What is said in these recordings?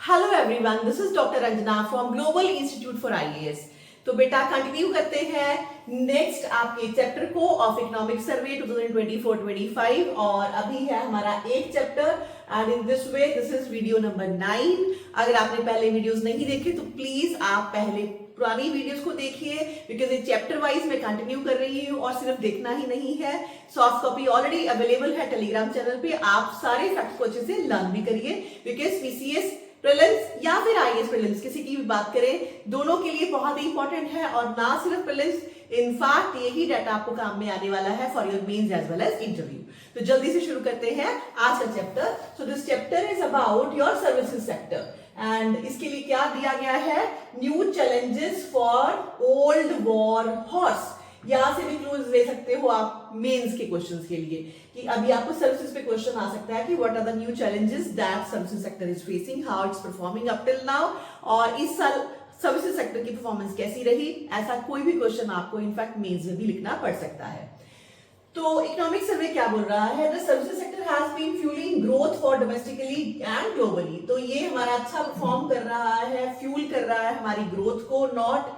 Hello everyone, this is doctor Ranjana from global institute for IAS. तो बेटा continue करते हैं नेक्स्ट आपके चैप्टर को ऑफ इकोनॉमिक सर्वे 2024-25 और अभी है हमारा एक chapter and in this way this is video number 9। अगर आपने पहले वीडियोस नहीं देखे तो प्लीज आप पहले पुरानी वीडियोस को देखिए बिकॉज ये चैप्टर वाइज मैं कंटिन्यू कर रही हूँ और सिर्फ देखना ही नहीं है, सॉफ्ट कॉपी ऑलरेडी अवेलेबल है टेलीग्राम चैनल पे। आप सारे फैक्ट्स को अच्छे से लर्न भी करिए बिकॉज पीसीएस प्रीलिम्स या फिर आईएएस प्रीलिम्स किसी की भी बात करें, दोनों के लिए बहुत ही इंपॉर्टेंट है और ना सिर्फ प्रीलिम्स, इनफैक्ट यही डाटा आपको काम में आने वाला है for your mains as well as interview. तो जल्दी से शुरू करते हैं आज का chapter. So this chapter is about your services sector and इसके लिए क्या दिया गया है, new challenges for old war horse. यहां से भी क्लूज ले सकते हो आप मेंस के क्वेश्चंस के लिए कि अभी आपको सर्विसेज पे क्वेश्चन आ सकता है कि what are the new challenges that services sector is facing, how it's performing up till now, और इस साल सर्विसेज सेक्टर की परफॉर्मेंस कैसी रही। ऐसा कोई भी क्वेश्चन आपको इनफैक्ट मेंस में भी लिखना पड़ सकता है। तो इकोनॉमिक सर्वे क्या बोल रहा है, the services sector has been fuelling growth for domestically and globally. तो ये हमारा अच्छा परफॉर्म कर रहा है, फ्यूल कर रहा है हमारी ग्रोथ को, not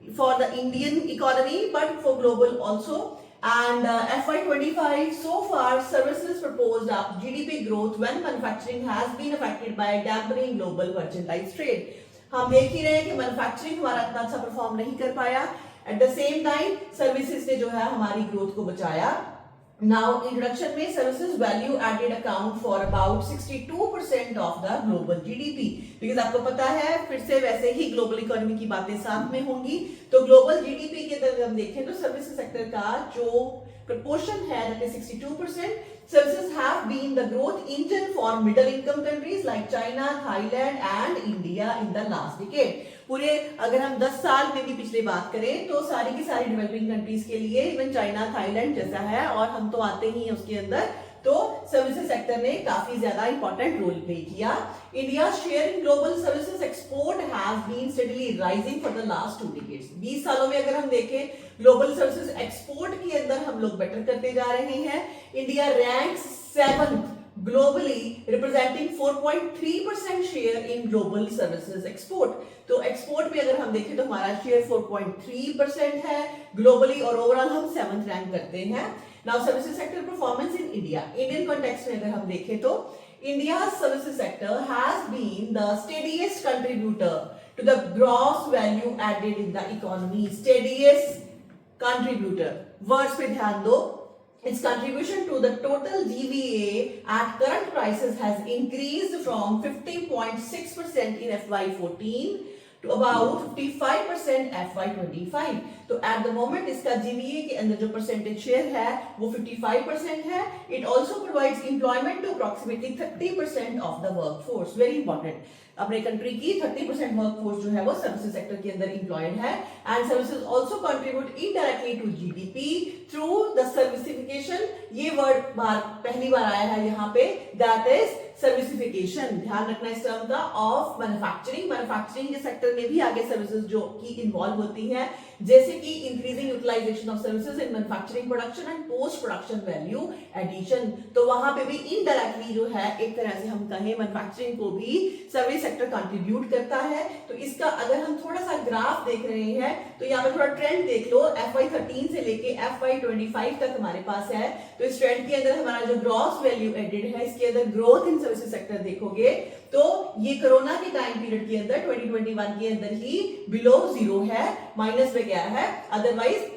for the Indian economy but for global also. And FY25 so far services proposed up GDP growth when manufacturing has been affected by dampening global merchandise trade. हम देख ही रहे हैं कि मैन्युफैक्चरिंग हमारा इतना अच्छा परफॉर्म नहीं कर पाया, at the same time services ने जो है हमारी ग्रोथ को बचाया। Now introduction में services value added account for about 62% of the global GDP, because आपको पता है फिर से वैसे ही ग्लोबल इकोनॉमी की बातें साथ में होंगी। तो ग्लोबल जीडीपी के अंदर हम देखें तो सर्विसेज सेक्टर का जो proportion है that is 62%. Services have been the growth engine for middle income countries like China, Thailand and India in the last decade. पूरे अगर हम 10 साल में भी पिछले बात करें तो सारी की सारी डेवलपिंग कंट्रीज के लिए इवन चाइना, थाईलैंड जैसा है और हम तो आते ही हैं उसके अंदर, तो सर्विसेज सेक्टर ने काफी ज्यादा इंपॉर्टेंट रोल प्ले किया। India share in global services export has been steadily rising for the last 2 decades. 20 सालों में अगर हम देखें ग्लोबल सर्विसेज एक्सपोर्ट के अंदर हम लोग बेटर करते जा रहे हैं। India ranks 7th globally representing 4.3% share in global services export। तो एक्सपोर्ट में अगर हम देखें तो हमारा शेयर 4.3% है ग्लोबली और ओवरऑल हम 7th रैंक करते हैं। Now services sector performance in India, Indian context में अगर हम देखें तो India services sector has been the steadiest contributor to the gross value added in the economy. Steadiest contributor, words पे ध्यान दो। Its contribution to the total GVA at current prices has increased from 50.6% in FY14 to about 55% FY25। तो at the moment इसका GVA के अंदर जो percentage share है वो 55% है। It also provides employment to approximately 30% of the workforce. Very important, अपने country की 30% वर्कफोर्स जो है वो सर्विसेज सेक्टर के अंदर एम्प्लॉयड है and services also contribute indirectly to GDP through the servicification. ये वर्ड पहली बार आया है यहाँ पे, दैट इज सर्विसिफिकेशन, ध्यान रखना इस टर्म का, ऑफ मैन्युफैक्चरिंग। मैन्युफैक्चरिंग के सेक्टर में भी आगे सर्विसेज जो की इन्वॉल्व होती हैं, जैसे कि increasing utilisation of services in manufacturing production and post production value addition. तो वहां पे भी इनडायरेक्टली जो है एक तरह से हम कहें मैन्युफैक्चरिंग को भी सर्विस सेक्टर कंट्रीब्यूट करता है। तो इसका अगर हम थोड़ा सा ग्राफ देख रहे हैं तो यहाँ पे थोड़ा ट्रेंड देख लो, FY13 से लेके FY25 तक हमारे पास है। तो इस ट्रेंड के अंदर हमारा जो ग्रॉस वैल्यू एडेड है इसके अंदर ग्रोथ इन सर्विसेज सेक्टर देखोगे तो ये कोरोना के टाइम पीरियड के अंदर 2021 के अंदर ही बिलो 0 है, माइनस में गया है। अदरवाइज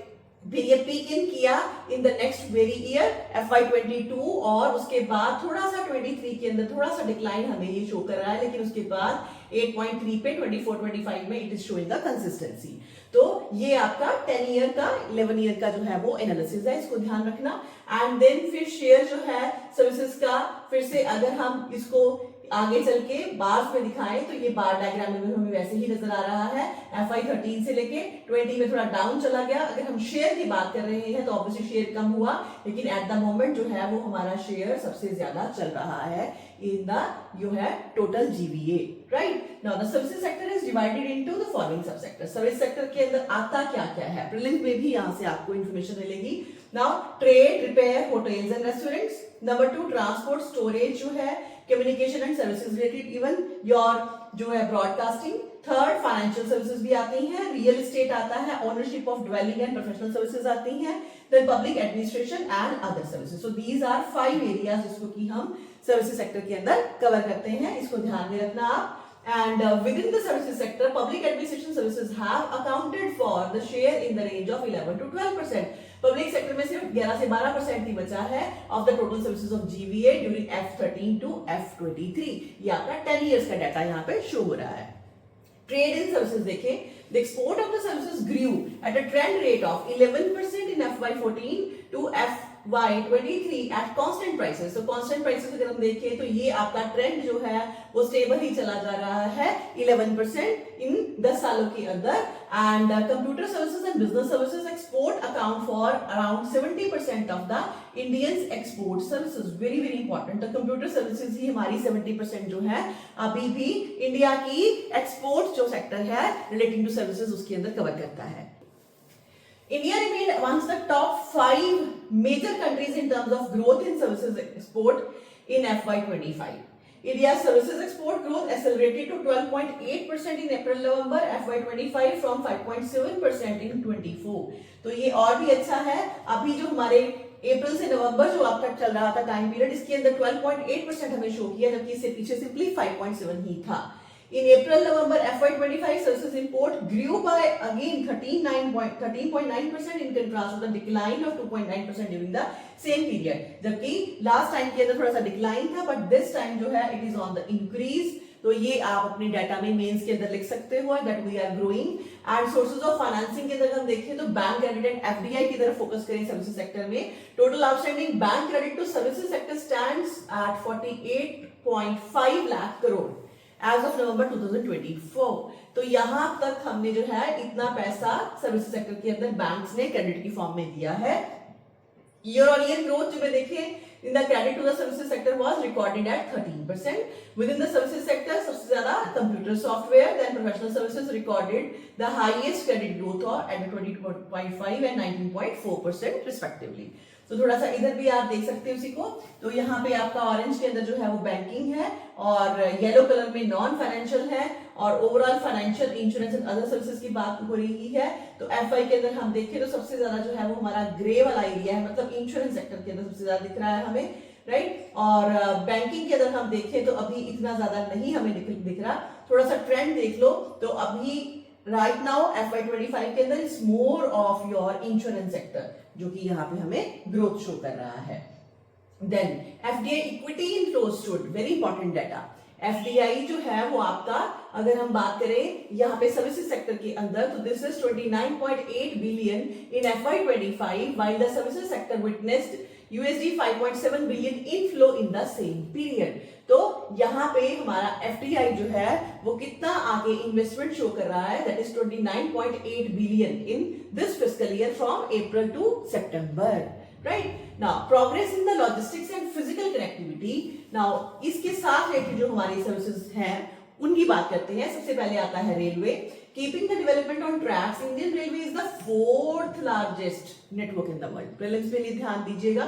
फिर ये पीक इन किया in the next very year FY22 और उसके बाद थोड़ा सा 23 के अंदर थोड़ा सा डिक्लाइन हमें ये शो कर रहा है, लेकिन उसके बाद 8.3 पे 24-25 में it is showing the consistency. तो ये आपका 10 ईयर का 11 ईयर का जो है वो एनालिसिस है, इसको ध्यान रखना। एंड देन फिर शेयर जो है सर्विसेज का, फिर से अगर हम इसको आगे चल के बार्स में दिखाएं तो ये बार डायग्राम में हमें वैसे ही नजर आ रहा है। FY13 से लेके 20 में थोड़ा डाउन चला गया। अगर हम शेयर की बात कर रहे हैं तो ऑब्वियसली शेयर कम हुआ, लेकिन एट द मोमेंट जो है वो हमारा शेयर सबसे ज्यादा चल रहा है इन द जो है total GVA, right. Now the services sector is divided into the following सब सेक्टर। सर्विस सेक्टर के अंदर आता क्या क्या है, प्रीलिम्स में भी यहाँ से आपको इंफॉर्मेशन मिलेगी। Now trade, repair, hotels and restaurants. Number 2 transport storage जो है, communication and services related, even your जो है ब्रॉडकास्टिंग। थर्ड, फाइनेंशियल सर्विसेज भी आती हैं, रियल एस्टेट आता है, ownership of dwelling and professional services आती हैं, then public administration and other services. So these are 5 areas जिसको कि हम सर्विसेज सेक्टर के अंदर कवर करते हैं, इसको ध्यान में रखना आप। And within the services sector, public administration services have accounted for the share in the range of 11 to 12%. Public sector में सिर्फ 11 से 12% ही बचा है of the total services of GVA during F13 to F23। ये आपका 10 years का data यहाँ पे शो हो रहा है। Trade in services देखें, the export of the services grew at a trend rate of 11% in FY14 to FY23 at constant prices। तो constant prices अगर हम देखें तो ये आपका ट्रेंड जो है वो स्टेबल ही चला जा रहा है 11% इन 10 सालों के अंदर। And computer services and business services export account for around 70% of the Indians export services. Very very important, तो कंप्यूटर सर्विसेज ही हमारी 70% जो है अभी भी इंडिया की एक्सपोर्ट जो सेक्टर है रिलेटिंग टू सर्विसेज उसके अंदर कवर करता है। India remained amongst the top 5 major countries in terms of growth in services export in FY25. India's services export growth accelerated to 12.8% in April-November FY25 from 5.7% in 24। तो ये और भी अच्छा है। अभी जो हमारे अप्रैल से नवंबर जो आपका चल रहा था टाइम पीरियड, इसके अंदर 12.8% हमें शो किया, जबकि इससे पीछे सिंपली 5.7 ही था। In April-November FY25, services import grew by again 13.9% in contrast to the decline of 2.9% during the same period। जबकि लास्ट टाइम के अंदर थोड़ा सा डिक्लाइन था, बट दिस टाइम जो है it is on the increase. तो ये आप अपने डाटा में मेंस के अंदर लिख सकते हो that we are growing. And sources of financing के अंदर हम देखें तो बैंक क्रेडिट एंड एफडीआई की तरफ फोकस करें सर्विसेज सेक्टर में। Total outstanding bank credit to services sector stands at 48.5 lakh crore as of November 2024। तो यहां तक हमने जो है इतना पैसा सर्विस सेक्टर के अंदर बैंक्स ने क्रेडिट की फॉर्म में दिया है। ईयर ऑन ईयर ग्रोथ जो देखें in the credit to the services sector was recorded at 13%। Within the services sector सबसे ज्यादा computer software then professional services recorded the highest credit growth at 22.5 and 19.4% respectively. तो थोड़ा सा इधर भी आप देख सकते हैं उसी को। तो यहाँ पे आपका ऑरेंज के अंदर जो है वो बैंकिंग है और येलो कलर में नॉन फाइनेंशियल है और overall financial insurance and other services की बात हो रही है। तो एफआई के अंदर हम देखें तो सबसे ज्यादा जो है वो हमारा ग्रे वाला एरिया है, मतलब इंश्योरेंस सेक्टर के अंदर सबसे ज्यादा दिख रहा है हमें, राइट। और बैंकिंग के अंदर हम देखें तो अभी इतना ज्यादा नहीं हमें दिख रहा। थोड़ा सा ट्रेंड देख लो तो अभी राइट नाउ FY25 के अंदर is more of your insurance sector जो कि यहाँ पे हमें ग्रोथ शो कर रहा है। Then FDI equity inflows stood, very important data. FDI जो है वो आपका अगर हम बात करें यहाँ पे सर्विसेज सेक्टर के अंदर तो this is 29.8 billion in FY25 while the services sector witnessed $5.7 billion inflow in the same period. तो यहाँ पे हमारा एफडीआई जो है वो कितना आगे इन्वेस्टमेंट शो कर रहा है, that is 29.8 billion in this fiscal year from April to September, right. Now progress in the logistics and physical connectivity. Now इसके साथ रिलेटेड जो हमारी सर्विसेज हैं उनकी बात करते हैं। सबसे पहले आता है railway. Keeping the development on tracks, Indian railway is the 4th largest network in the world. Prelims में ध्यान दीजिएगा।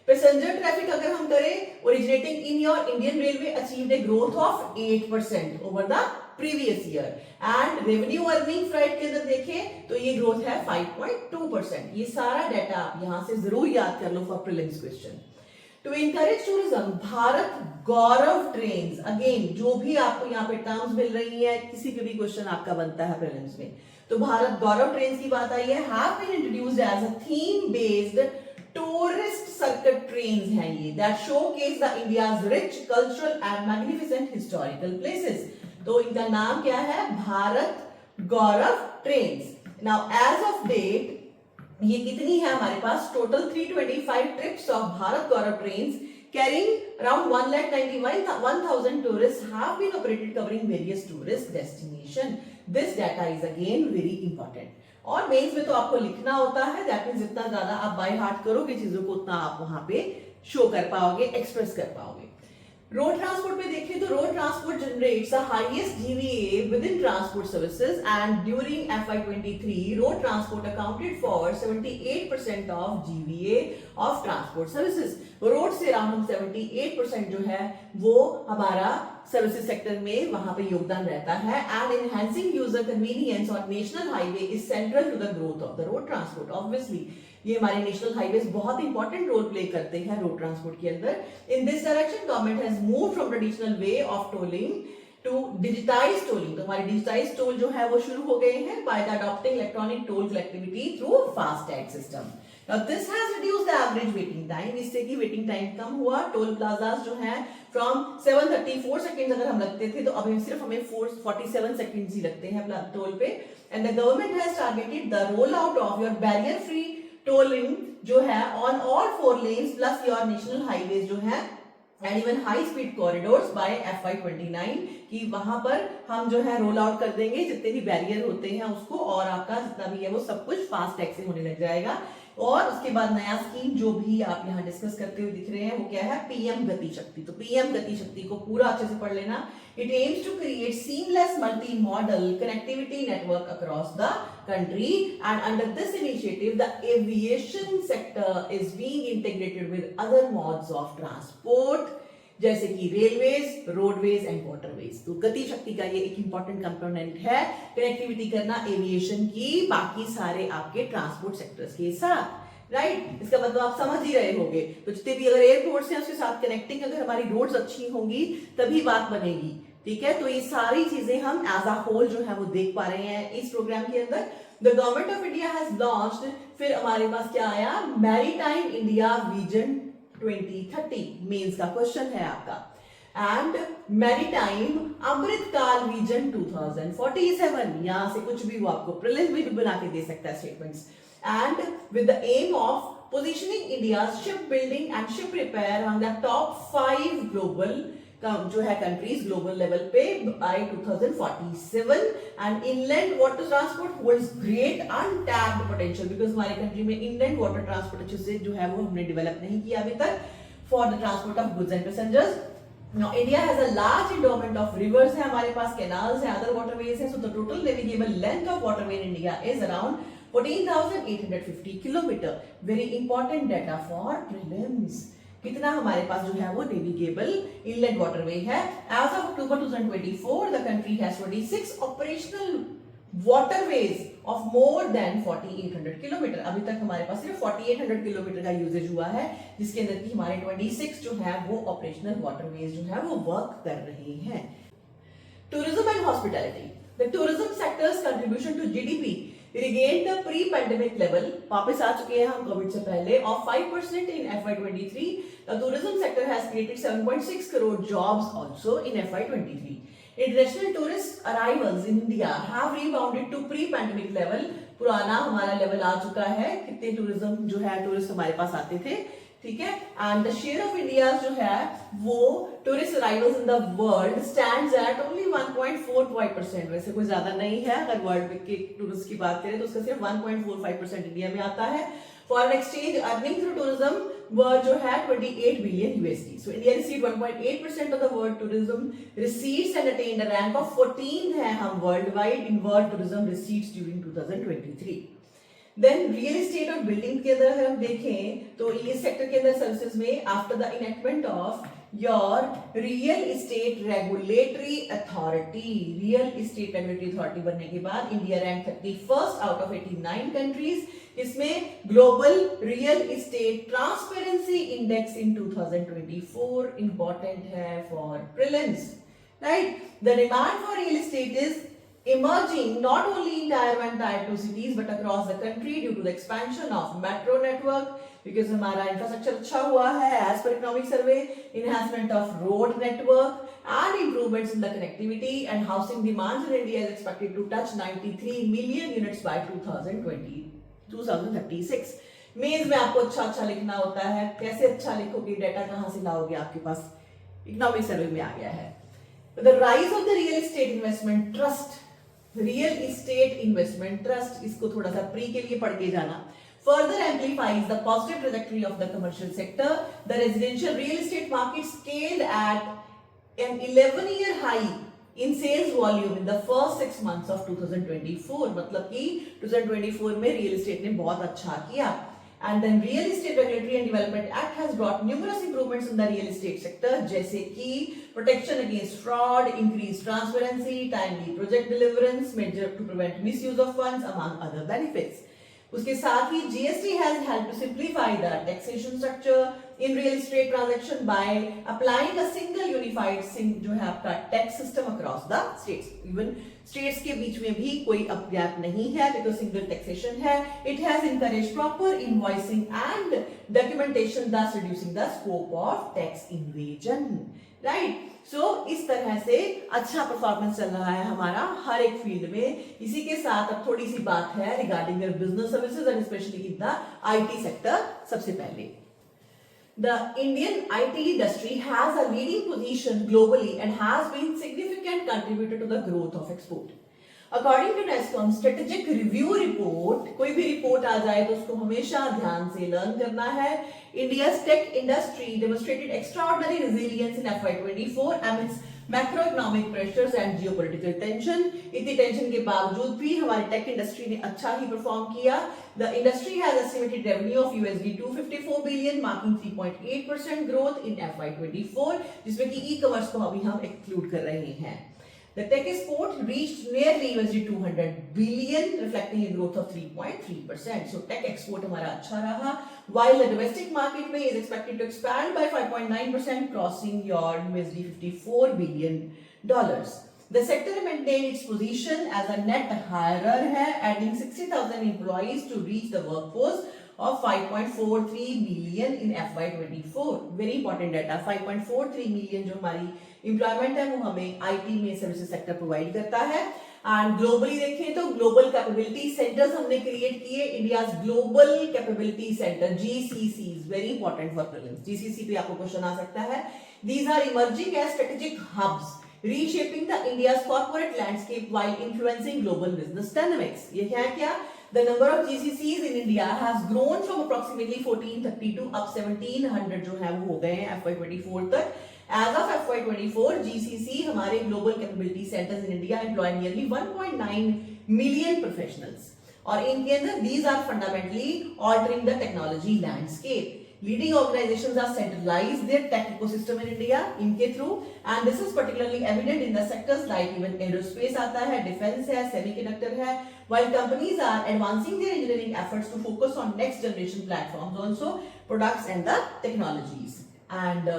पैसेंजर ट्रैफिक अगर हम करें originating in your Indian railway achieved a growth of 8% over the previous year. And revenue earning freight के अंदर देखें तो ये ग्रोथ है 5.2%। ये सारा डाटा आप यहां से जरूर याद कर लो for prelims question. To encourage tourism, Bharat Gaurav trains, again जो भी आपको यहाँ पे टर्म्स मिल रही है किसी पे भी क्वेश्चन आपका बनता है प्रीलिम्स में, तो भारत गौरव ट्रेन्स की बात आई है। Have been introduced as a theme based tourist circuit trains हैं ये that showcase the India's rich cultural and magnificent historical places. तो इनका नाम क्या है, Bharat Gaurav trains. Now as of date ये कितनी है हमारे पास, total 325 trips of Bharat Gaurav trains carrying around 1,91,000 tourists have been operated covering various tourist destination. This data is again very important. और मेंस में तो आपको लिखना होता है, दैट मींस जितना ज्यादा आप बाय हार्ट करोगे चीजों को उतना आप वहां पे शो कर पाओगे, एक्सप्रेस कर पाओगे। रोड ट्रांसपोर्ट में देखें तो road transport generates the highest GVA within transport services and during FY23 road transport accounted for 78% of GVA of transport services। Road से अराउंड हम 78% जो है वो हमारा सर्विसेज सेक्टर में वहां पे योगदान रहता है। And enhancing user convenience on national highway is central to the growth of the road transport. Obviously ये हमारे नेशनल हाईवेज बहुत इंपॉर्टेंट रोल प्ले करते हैं रोड ट्रांसपोर्ट के अंदर। In this direction government has moved from traditional way of tolling to digitise tolling. तो हमारे digitise toll जो है वो शुरू हो गए हैं by the adopting electronic toll collectivity through FASTag system. Now this has reduced the average waiting time। इससे की वेटिंग टाइम कम हुआ। टोल प्लाजास जो है फ्रॉम 734 सेकंड्स अगर हम लगते थे तो अब सिर्फ हमें 47 सेकंड्स ही लगते हैं टोल पे। And the government has targeted the roll out of your barrier free tolling जो है on all 4 lanes plus your national highways जो है and even high speed corridors by FY29 कि वहां पर हम जो है रोल आउट कर देंगे जितने भी बैरियर होते हैं उसको, और आपका जितना भी है वो सब कुछ फास्ट टैग से होने लग जाएगा। और उसके बाद नया स्कीम जो भी आप यहाँ डिस्कस करते हुए दिख रहे हैं वो क्या है, पीएम गति शक्ति। तो पीएम गति शक्ति को पूरा अच्छे से पढ़ लेना। It aims to create seamless multi modal connectivity network across the country, and under this initiative the aviation sector is being integrated with other modes of transport जैसे कि रेलवेज, रोडवेज एंड वाटरवेज। तो गति शक्ति का ये एक important component है, connectivity करना एविएशन की बाकी सारे आपके ट्रांसपोर्ट सेक्टर्स के साथ, राइट। इसका मतलब आप समझ ही रहे होंगे। तो जितने भी अगर एयरपोर्ट्स हैं उसके साथ कनेक्टिंग, अगर हमारी रोड्स अच्छी होंगी तभी बात बनेगी, ठीक है। तो ये सारी चीजें हम एज अ होल जो है वो देख पा रहे हैं इस प्रोग्राम के अंदर। The government of India has launched, फिर हमारे पास क्या आया, मैरीटाइम इंडिया विजन 2030 मेंस का क्वेश्चन है आपका। एंड मैरीटाइम अमृतकाल विजन 2047, यहां से कुछ भी वो आपको प्रीलिम्स में भी बना के दे सकता है statements. And with the aim of positioning India ship building and ship repair on the top 5 global जो है कंट्रीज ग्लोबल लेवल पे by 2047। And inland water transport holds great untapped potential, because हमारे कंट्री में inland water transport अच्छे से जो है वो हमने डेवलप नहीं किया अभी तक for the transport of goods and passengers. Now India has a large endowment of rivers है हमारे पास, canals है, other waterways है, so the total navigable length of waterway in India is around 14,850 kilometer। Very important data for prelims। कितना हमारे पास जो है वो navigable inland waterway है। As of October 2024 the country has 26 operational waterways of more than 4800 kilometre. अभी तक हमारे पास सिर्फ 4800 किलोमीटर का यूजेज हुआ है, जिसके अंदर की हमारे 26 जो है वो ऑपरेशनल वाटरवेज जो है वो वर्क कर रहे हैं। Tourism and hospitality, the tourism sector's contribution to GDP regained the pre-pandemic level, वापस आ चुके हैं हम कोविड से पहले, of 5% in FY23। The tourism sector has created 7.6 crore jobs also in FY23। International tourist arrivals in India have rebounded to pre-pandemic level। पुराना हमारा level आ चुका है, कितने टूरिज्म जो है टूरिस्ट हमारे पास आते थे, ठीक है। And the share of India जो है वो tourist arrivals in the world stands eight only 1.45%। वैसे कोई ज्यादा नहीं है, अगर वर्ल्ड के टूरिस्ट की बात करें तो उसका सिर्फ 1.45% इंडिया में आता है। Foreign exchange earning through tourism world जो है 28 billion USD। So India receive 1.8% of the world tourism receipts and attend a rank of 14 है हम world wide in world tourism receipts during 2023। Then real estate और building के अंदर अगर हम देखें तो इस सेक्टर के अंदर सर्विसेज में after the enactment of your real estate regulatory authority, real estate regulatory authority बनने के बाद India rank 31st out of 89 countries, इसमें global real estate transparency index in 2024 important है for prelims, right. The demand for real estate is emerging not only in tier 1 tier 2 cities but across the country due to the expansion of metro network, because हमारा infrastructure अच्छा हुआ है as per economic survey, enhancement of road network and improvements in the connectivity, and housing demands in India is expected to touch 93 million units by 2036। Mains में आपको अच्छा लिखना होता है, कैसे अच्छा लिखोगे, डाटा कहां से लाओगे, आपके पास इकोनॉमिक सर्वे में आ गया है। The rise of the real estate investment trust, real estate investment trust, इसको थोड़ा सा प्री के लिए पढ़ के जाना, further amplifies the positive trajectory of the commercial sector। The residential real estate market scaled at an 11-year high in sales volume in the first 6 months of 2024। मतलब कि 2024 में रियल एस्टेट ने बहुत अच्छा किया। And then Real Estate Regulatory and Development Act has brought numerous improvements in the real estate sector, जैसे कि protection against fraud, increased transparency, timely project deliverance, measure to prevent misuse of funds, among other benefits. उसके साथ ही GST has helped to simplify the taxation structure in real estate transaction by applying a single unified जो है आपका tax system across the states. Even states के बीच में भी कोई अब गैप नहीं है because single taxation है. It has encouraged proper invoicing and documentation, thus reducing the scope of tax evasion. Right? So इस तरह से अच्छा परफॉर्मेंस चल रहा है हमारा हर एक फील्ड में. इसी के साथ अब थोड़ी सी बात है regarding business services and specially in the IT sector. सबसे पहले the Indian IT industry has a leading position globally and has been significant contributor to the growth of export. According to NASSCOM strategic review report, कोई भी report आ जाए तो उसको हमेशा ध्यान से लर्न करना है. India's tech industry demonstrated extraordinary resilience in FY24 amidst macroeconomic pressures and geopolitical tension. इतनी टेंशन के बावजूद भी हमारी टेक इंडस्ट्री ने अच्छा ही परफॉर्म किया. The industry has estimated revenue of $254 billion, marking 3.8% growth in FY24, जिसमें कि ई-कॉमर्स को अभी हम एक्सक्लूड कर रहे हैं. The tech export reached nearly $200 billion, reflecting a growth of 3.3%. So tech export हमारा अच्छा रहा, while the domestic market में is expected to expand by 5.9%, crossing your $54 billion. The sector maintained its position as a net hirer है, adding 60,000 employees to reach the workforce of 5.43 million in FY24. Very important data. 5.43 million जो हमारी employment है वो हमें IT में services sector provide करता है. And globally देखें तो ग्लोबल कैपेबिलिटी सेंटर्स हमने क्रिएट किए. India's global capability centre GCC is very important for prelims. GCC पे आपको क्वेश्चन आ सकता है. These are emerging as strategic hubs reshaping the India's corporate landscape while influencing global business dynamics. ये है क्या? The number of GCCs in India has grown from approximately 1430 to up 1700 जो है वो हो गए हैं FY24 तक. As of FY24, GCC हमारे global capability centers in India employ nearly 1.9 million professionals. और इनके अंदर these are fundamentally altering the technology landscape. Leading organizations are centralized their tech ecosystem in India इनके through, and this is particularly evident in the sectors like even aerospace आता है, defense है, semiconductor है, while companies are advancing their engineering efforts to focus on next generation platforms also, products and the technologies. And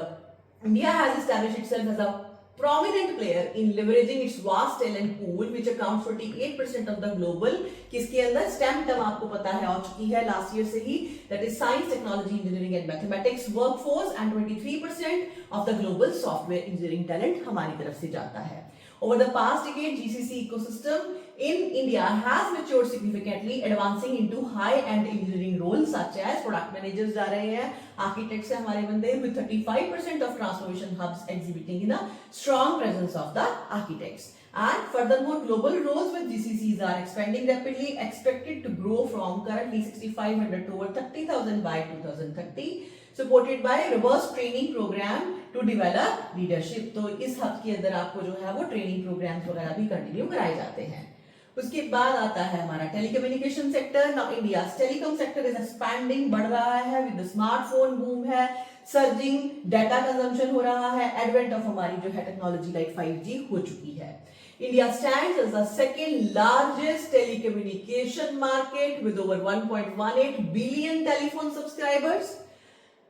India has established itself as a prominent player in leveraging its vast talent pool which accounts for 48% of the global. किसके अंदर STEM term आपको पता है आ चुकी है last year से ही, that is science, technology, engineering and mathematics workforce, and 23% of the global software engineering talent हमारी तरफ से जाता है. Over the past decade, GCC ecosystem in India has matured significantly, advancing into high-end engineering roles such as product managers जा रहे हैं, architects हैं हमारे बंदे, with 35% of transformation hubs exhibiting in a strong presence of the architects. And furthermore, global roles with GCCs are expanding rapidly, expected to grow from currently 6,500 to over 30,000 by 2030. Supported by robust training program to develop leadership. तो इस hub के अंदर आपको जो है वो training programmes वगैरह भी कंटिन्यू कराए जाते हैं. उसके बाद आता है हमारा telecommunication sector. Now India's telecom sector is expanding, बढ़ रहा है विद स्मार्टफोन बूम है, सर्जिंग डाटा कंजम्पशन हो रहा है, एडवेंट ऑफ हमारी जो है टेक्नोलॉजी लाइक 5G हो चुकी है. India stands as the second largest telecommunication market with over 1.18 billion telephone subscribers.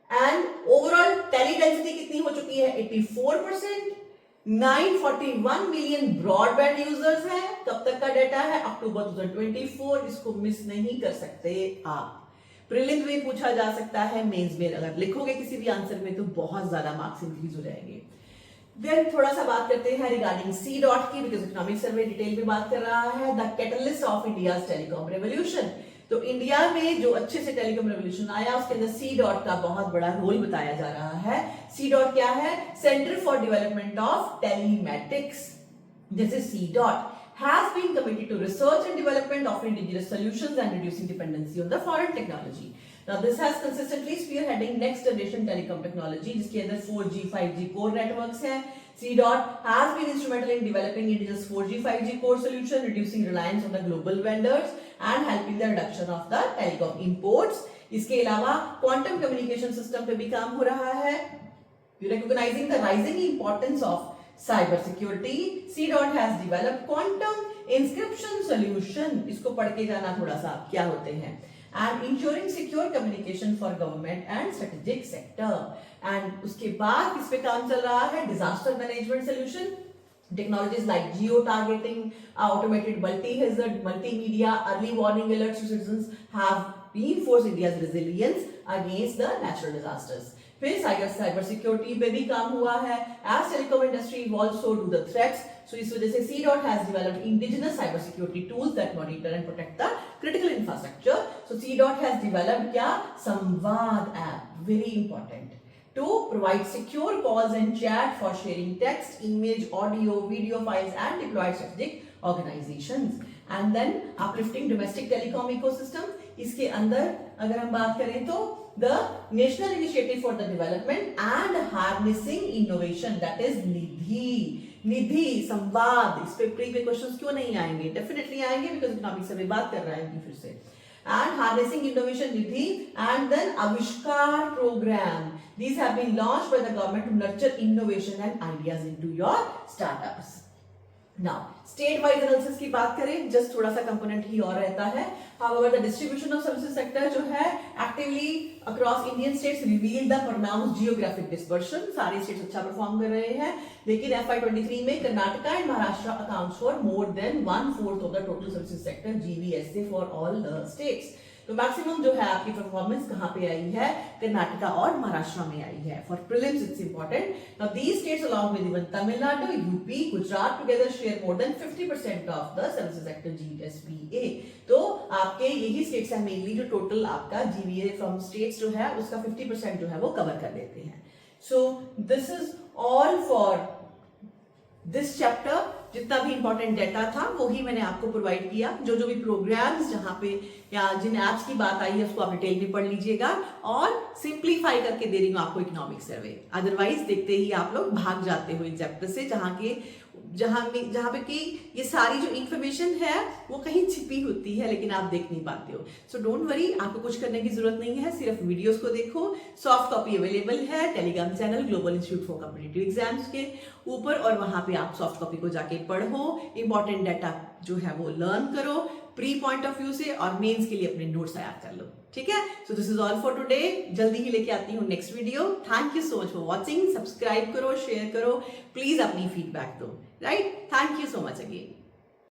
And overall tele density कितनी हो चुकी है? 84%. 941 मिलियन ब्रॉडबैंड यूजर्स हैं. कब तक का डाटा है? अक्टूबर 2024. इसको मिस नहीं कर सकते आप. प्रीलिम्स में पूछा जा सकता है, मेंस में अगर लिखोगे किसी भी आंसर में तो बहुत ज्यादा मार्क्स इंक्रीज हो जाएंगे. देन थोड़ा सा बात करते हैं रिगार्डिंग सी डॉट की, बिकॉज इकोनॉमिक सर्वे डिटेल में बात कर रहा है. The catalyst of India's telecom revolution. तो इंडिया में जो अच्छे से टेलीकॉम रेवोल्यूशन आया उसके अंदर सी डॉट का बहुत बड़ा रोल बताया जा रहा है. सी डॉट क्या है? Centre for development of telematics. This is C dot has been committed to research and development of indigenous solutions and reducing dependency on the foreign technology. Now this has consistently spearheading next generation telecom technology जिसके अंदर 4G 5G core networks हैं. C-DOT has been instrumental in developing indigenous 4G 5G core solution, reducing reliance on the global vendors and helping the reduction of the telecom imports. इसके अलावा quantum communication system पे भी काम हो रहा है। Recognizing the rising importance of cyber security, CDOT has developed quantum encryption solution. इसको पढ़ के जाना थोड़ा सा क्या होते हैं, and ensuring secure communication for government and strategic sector. And उसके बाद किस पे काम चल रहा है, disaster management solution. Technologies like geo-targeting, automated multi-hazard, multimedia, early warning alerts to citizens have reinforced India's resilience against the natural disasters. फिर cyber security पे भी काम हुआ है। As telecom industry evolves so do the threats, so इस वजह से CDOT has developed indigenous cyber security tools that monitor and protect the critical infrastructure. So CDOT has developed क्या, Samvad app, very important, to provide secure calls and chat for sharing text, image, audio, video files and deployed strategic organizations. And then uplifting domestic telecom ecosystem. इसके अंदर अगर हम बात करें तो the National Initiative for the Development and Harnessing Innovation, that is निधि संवाद, इस पे प्री पे क्वेश्चंस क्यों नहीं आएंगे, डेफिनेटली आएंगे बिकॉज इकोनॉमिक से बात कर रहा है फिर से। And harnessing innovation nidhi, and then Avishkar program. These have been launched by the government to nurture innovation and ideas into your startups. Now, state-wise analysis की बात करें, just थोड़ा सा component ही और रहता है। However, the distribution of services sector जो है actively across Indian states reveal the pronounced geographic dispersion. सारे states अच्छा परफॉर्म कर रहे हैं, लेकिन FY23 में Karnataka and Maharashtra accounts for more than 1/4 of the total services sector GVSA for all the states. तो मैक्सिमम जो है आपकी परफॉर्मेंस कहां पे आई है, कर्नाटका और महाराष्ट्र में आई है। For prelims it's important. Now these states along with even Tamil Nadu, UP, Gujarat together share more than 50% of the services sector GSBA। तो आपके यही स्टेट्स हैं मेनली जो टोटल आपका GVA फ्रॉम स्टेट्स जो है उसका 50% जो है वो कवर कर देते हैं। So this is all for this chapter. जितना भी इंपॉर्टेंट डेटा था वो ही मैंने आपको प्रोवाइड किया। जो जो भी प्रोग्राम्स जहां पे या जिन एप्स की बात आई है उसको आप डिटेल में पढ़ लीजिएगा, और सिंप्लीफाई करके दे रही हूँ आपको इकोनॉमिक सर्वे। अदरवाइज देखते ही आप लोग भाग जाते हो इन चैप्टर से, जहां पे कि ये सारी जो इंफॉर्मेशन है वो कहीं छिपी होती है लेकिन आप देख नहीं पाते हो। सो डोंट वरी, आपको कुछ करने की जरूरत नहीं है, सिर्फ वीडियोस को देखो। सॉफ्ट कॉपी अवेलेबल है Telegram channel global institute for competitive exams के ऊपर, और वहां पे आप सॉफ्ट कॉपी को जाके पढ़ो, इंपॉर्टेंट डाटा जो है वो लर्न करो प्री पॉइंट ऑफ व्यू से, और मेंस के लिए अपने नोट्स तैयार कर लो। ठीक है, so this is all for today. जल्दी ही लेके आती हूँ next video. Thank you so much for watching. Subscribe करो, शेयर करो, प्लीज अपनी फीडबैक दो। Right, thank you so much again.